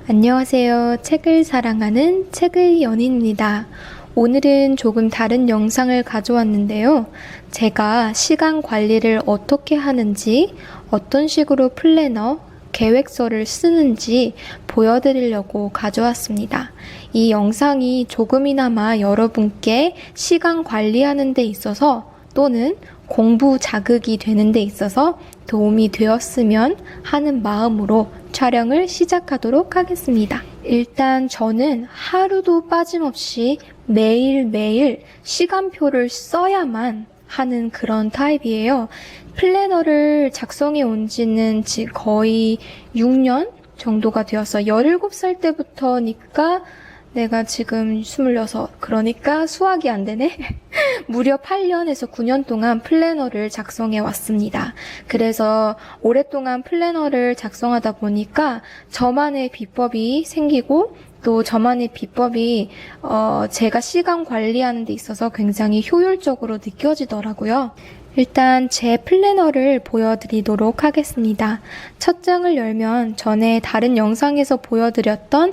안녕하세요. 책을 사랑하는 책의 연인입니다. 오늘은 조금 다른 영상을 가져왔는데요. 제가 시간 관리를 어떻게 하는지, 어떤 식으로 플래너, 계획서를 쓰는지 보여드리려고 가져왔습니다. 이 영상이 조금이나마 여러분께 시간 관리하는 데 있어서 또는 공부 자극이 되는 데 있어서 도움이 되었으면 하는 마음으로 촬영을 시작하도록 하겠습니다. 일단 저는 하루도 빠짐없이 매일매일 시간표를 써야만 하는 그런 타입이에요. 플래너를 작성해 온 지는 거의 6년 정도가 되었어요. 17살 때부터니까 내가 지금 26, 그러니까 수학이 안 되네? 무려 8년에서 9년 동안 플래너를 작성해 왔습니다. 그래서 오랫동안 플래너를 작성하다 보니까 저만의 비법이 생기고 또 저만의 비법이 제가 시간 관리하는 데 있어서 굉장히 효율적으로 느껴지더라고요. 일단 제 플래너를 보여드리도록 하겠습니다. 첫 장을 열면 전에 다른 영상에서 보여드렸던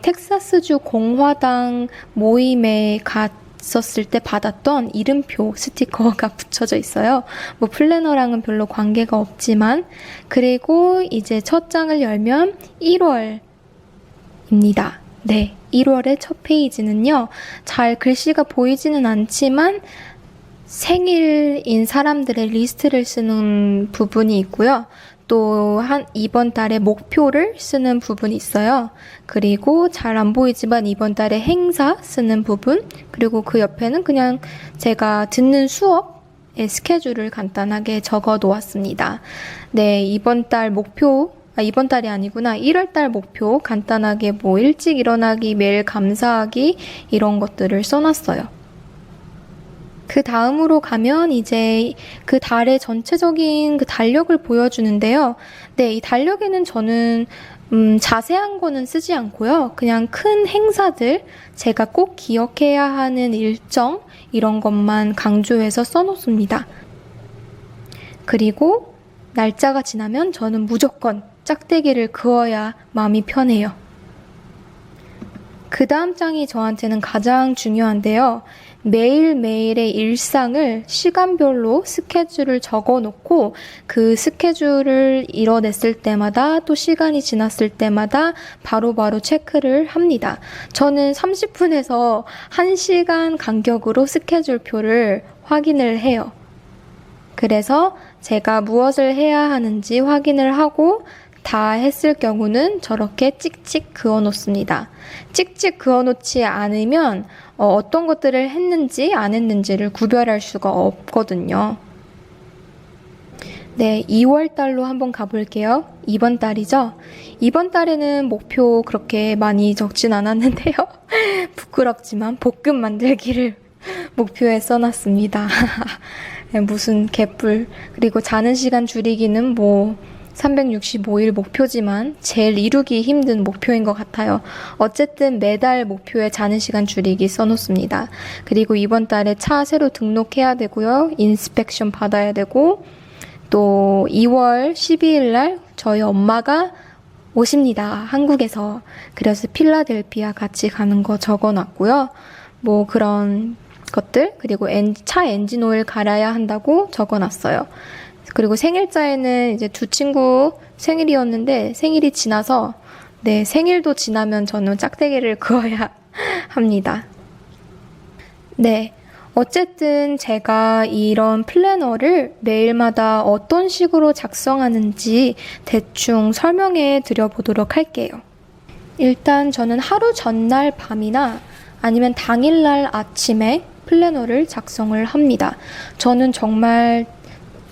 텍사스주 공화당 모임에 갔었을 때 받았던 이름표 스티커가 붙여져 있어요. 뭐 플래너랑은 별로 관계가 없지만, 그리고 이제 첫 장을 열면 1월입니다. 네, 1월의 첫 페이지는요, 잘 글씨가 보이지는 않지만 생일인 사람들의 리스트를 쓰는 부분이 있고요. 또 이번 달에 목표를 쓰는 부분이 있어요. 그리고 잘 안 보이지만 이번 달에 행사 쓰는 부분, 그리고 그 옆에는 그냥 제가 듣는 수업의 스케줄을 간단하게 적어 놓았습니다. 네, 이번 달 목표, 이번 달이 아니구나. 1월달 목표 간단하게 뭐 일찍 일어나기, 매일 감사하기 이런 것들을 써놨어요. 그 다음으로 가면 이제 그 달의 전체적인 그 달력을 보여주는데요. 네, 이 달력에는 저는 자세한 거는 쓰지 않고요. 그냥 큰 행사들, 제가 꼭 기억해야 하는 일정 이런 것만 강조해서 써놓습니다. 그리고 날짜가 지나면 저는 무조건 짝대기를 그어야 마음이 편해요. 그 다음 장이 저한테는 가장 중요한데요. 매일매일의 일상을 시간별로 스케줄을 적어놓고 그 스케줄을 이뤄냈을 때마다 또 시간이 지났을 때마다 바로바로 체크를 합니다. 저는 30분에서 1시간 간격으로 스케줄표를 확인을 해요. 그래서 제가 무엇을 해야 하는지 확인을 하고 다 했을 경우는 저렇게 찍찍 그어놓습니다. 찍찍 그어놓지 않으면 어떤 것들을 했는지 안 했는지를 구별할 수가 없거든요. 네, 2월 달로 한번 가볼게요. 이번 달이죠? 이번 달에는 목표 그렇게 많이 적진 않았는데요. 부끄럽지만 볶음 만들기를 목표에 써놨습니다. 무슨 개뿔. 그리고 자는 시간 줄이기는 뭐 365일 목표지만 제일 이루기 힘든 목표인 것 같아요. 어쨌든 매달 목표에 자는 시간 줄이기 써놓습니다. 그리고 이번 달에 차 새로 등록해야 되고요. 인스펙션 받아야 되고, 또 2월 12일 날 저희 엄마가 오십니다. 한국에서. 그래서 필라델피아 같이 가는 거 적어놨고요. 뭐 그런 것들, 그리고 차 엔진 오일 갈아야 한다고 적어놨어요. 그리고 생일자에는 이제 두 친구 생일이었는데 생일이 지나서, 네, 생일도 지나면 저는 짝대기를 그어야 합니다. 네, 어쨌든 제가 이런 플래너를 매일마다 어떤 식으로 작성하는지 대충 설명해 드려보도록 할게요. 일단 저는 하루 전날 밤이나 아니면 당일날 아침에 플래너를 작성을 합니다. 저는 정말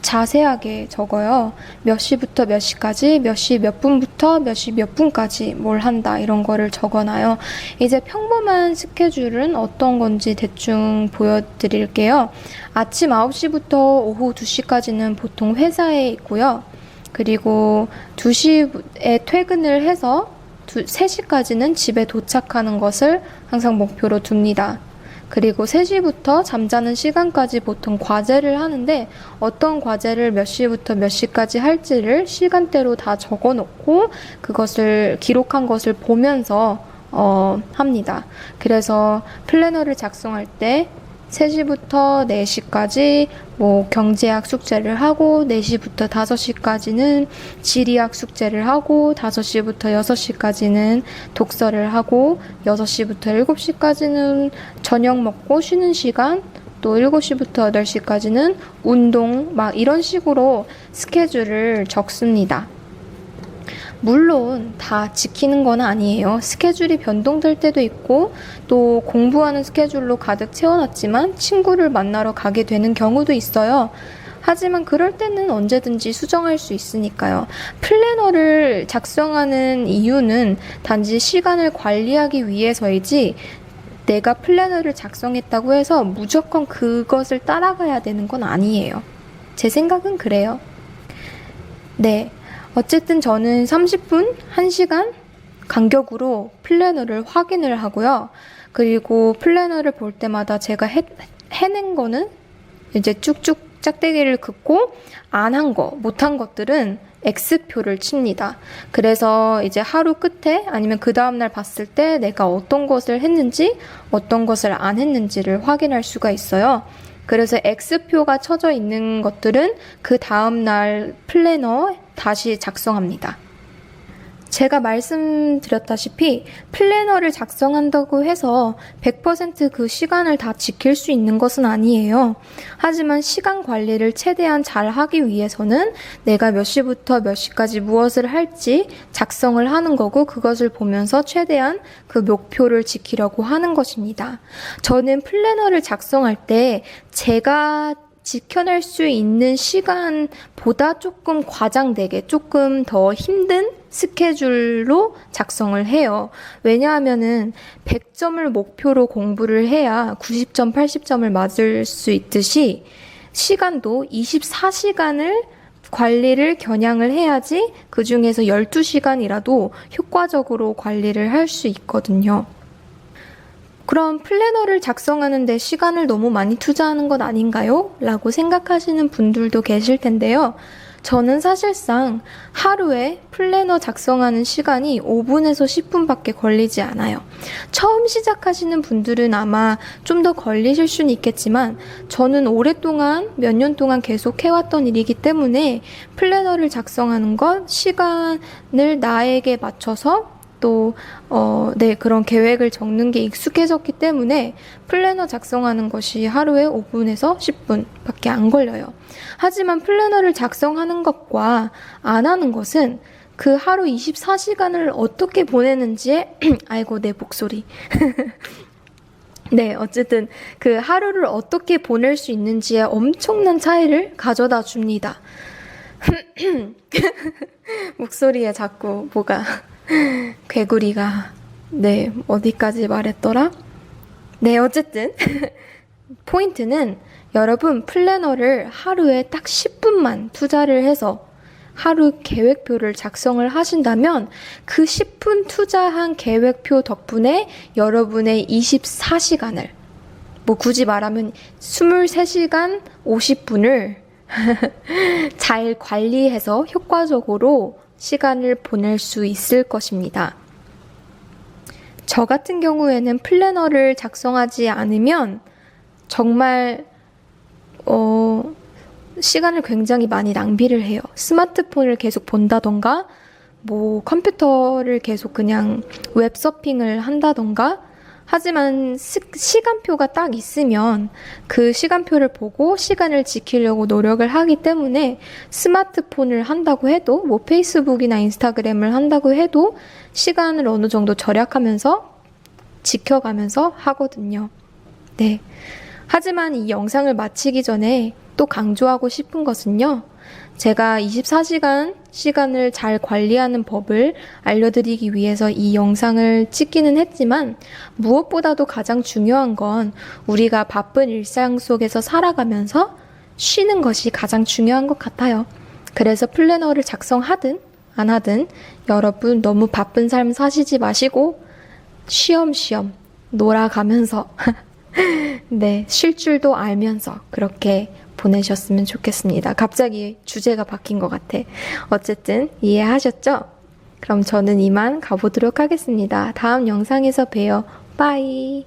자세하게 적어요. 몇 시부터 몇 시까지, 몇 시 몇 분부터 몇 시 몇 분까지 뭘 한다 이런 거를 적어놔요. 이제 평범한 스케줄은 어떤 건지 대충 보여드릴게요. 아침 9시부터 오후 2시까지는 보통 회사에 있고요. 그리고 2시에 퇴근을 해서 3시까지는 집에 도착하는 것을 항상 목표로 둡니다. 그리고 3시부터 잠자는 시간까지 보통 과제를 하는데 어떤 과제를 몇 시부터 몇 시까지 할지를 시간대로 다 적어 놓고 그것을 기록한 것을 보면서 합니다. 그래서 플래너를 작성할 때 3시부터 4시까지 경제학 숙제를 하고 4시부터 5시까지는 지리학 숙제를 하고 5시부터 6시까지는 독서를 하고 6시부터 7시까지는 저녁 먹고 쉬는 시간 또 7시부터 8시까지는 운동 막 이런 식으로 스케줄을 적습니다. 물론 다 지키는 건 아니에요. 스케줄이 변동될 때도 있고 또 공부하는 스케줄로 가득 채워놨지만 친구를 만나러 가게 되는 경우도 있어요. 하지만 그럴 때는 언제든지 수정할 수 있으니까요. 플래너를 작성하는 이유는 단지 시간을 관리하기 위해서이지 내가 플래너를 작성했다고 해서 무조건 그것을 따라가야 되는 건 아니에요. 제 생각은 그래요. 네. 어쨌든 저는 30분, 1시간 간격으로 플래너를 확인을 하고요. 그리고 플래너를 볼 때마다 제가 해낸 거는 이제 쭉쭉 짝대기를 긋고 안 한 거, 못한 것들은 X표를 칩니다. 그래서 이제 하루 끝에 아니면 그 다음날 봤을 때 내가 어떤 것을 했는지 어떤 것을 안 했는지를 확인할 수가 있어요. 그래서 X표가 쳐져 있는 것들은 그 다음날 플래너 다시 작성합니다. 제가 말씀드렸다시피 플래너를 작성한다고 해서 100% 그 시간을 다 지킬 수 있는 것은 아니에요. 하지만 시간 관리를 최대한 잘 하기 위해서는 내가 몇 시부터 몇 시까지 무엇을 할지 작성을 하는 거고 그것을 보면서 최대한 그 목표를 지키려고 하는 것입니다. 저는 플래너를 작성할 때 제가 지켜낼 수 있는 시간보다 조금 과장되게 조금 더 힘든 스케줄로 작성을 해요. 왜냐하면은 100점을 목표로 공부를 해야 90점, 80점을 맞을 수 있듯이 시간도 24시간을 관리를 겨냥을 해야지 그 중에서 12시간이라도 효과적으로 관리를 할 수 있거든요. 그럼 플래너를 작성하는 데 시간을 너무 많이 투자하는 것 아닌가요? 라고 생각하시는 분들도 계실 텐데요. 저는 사실상 하루에 플래너 작성하는 시간이 5분에서 10분밖에 걸리지 않아요. 처음 시작하시는 분들은 아마 좀 더 걸리실 수는 있겠지만 저는 오랫동안 몇 년 동안 계속 해왔던 일이기 때문에 플래너를 작성하는 것, 시간을 나에게 맞춰서 또 그런 계획을 적는 게 익숙해졌기 때문에 플래너 작성하는 것이 하루에 5분에서 10분밖에 안 걸려요. 하지만 플래너를 작성하는 것과 안 하는 것은 그 하루 24시간을 어떻게 보내는지에 아이고 내 목소리 네, 어쨌든 그 하루를 어떻게 보낼 수 있는지에 엄청난 차이를 가져다 줍니다. 목소리에 자꾸 뭐가 개구리가 어디까지 말했더라? 네, 어쨌든 포인트는 여러분 플래너를 하루에 딱 10분만 투자를 해서 하루 계획표를 작성을 하신다면 그 10분 투자한 계획표 덕분에 여러분의 24시간을 굳이 말하면 23시간 50분을 잘 관리해서 효과적으로 시간을 보낼 수 있을 것입니다. 저 같은 경우에는 플래너를 작성하지 않으면 정말 시간을 굉장히 많이 낭비를 해요. 스마트폰을 계속 본다던가 컴퓨터를 계속 그냥 웹서핑을 한다던가 하지만 시간표가 딱 있으면 그 시간표를 보고 시간을 지키려고 노력을 하기 때문에 스마트폰을 한다고 해도 페이스북이나 인스타그램을 한다고 해도 시간을 어느 정도 절약하면서 지켜가면서 하거든요. 네. 하지만 이 영상을 마치기 전에 또 강조하고 싶은 것은요. 제가 24시간 시간을 잘 관리하는 법을 알려드리기 위해서 이 영상을 찍기는 했지만 무엇보다도 가장 중요한 건 우리가 바쁜 일상 속에서 살아가면서 쉬는 것이 가장 중요한 것 같아요. 그래서 플래너를 작성하든 안 하든 여러분 너무 바쁜 삶 사시지 마시고 쉬엄쉬엄 놀아가면서 네, 쉴 줄도 알면서 그렇게 보내셨으면 좋겠습니다. 갑자기 주제가 바뀐 것 같아. 어쨌든 이해하셨죠? 그럼 저는 이만 가보도록 하겠습니다. 다음 영상에서 봬요. 빠이.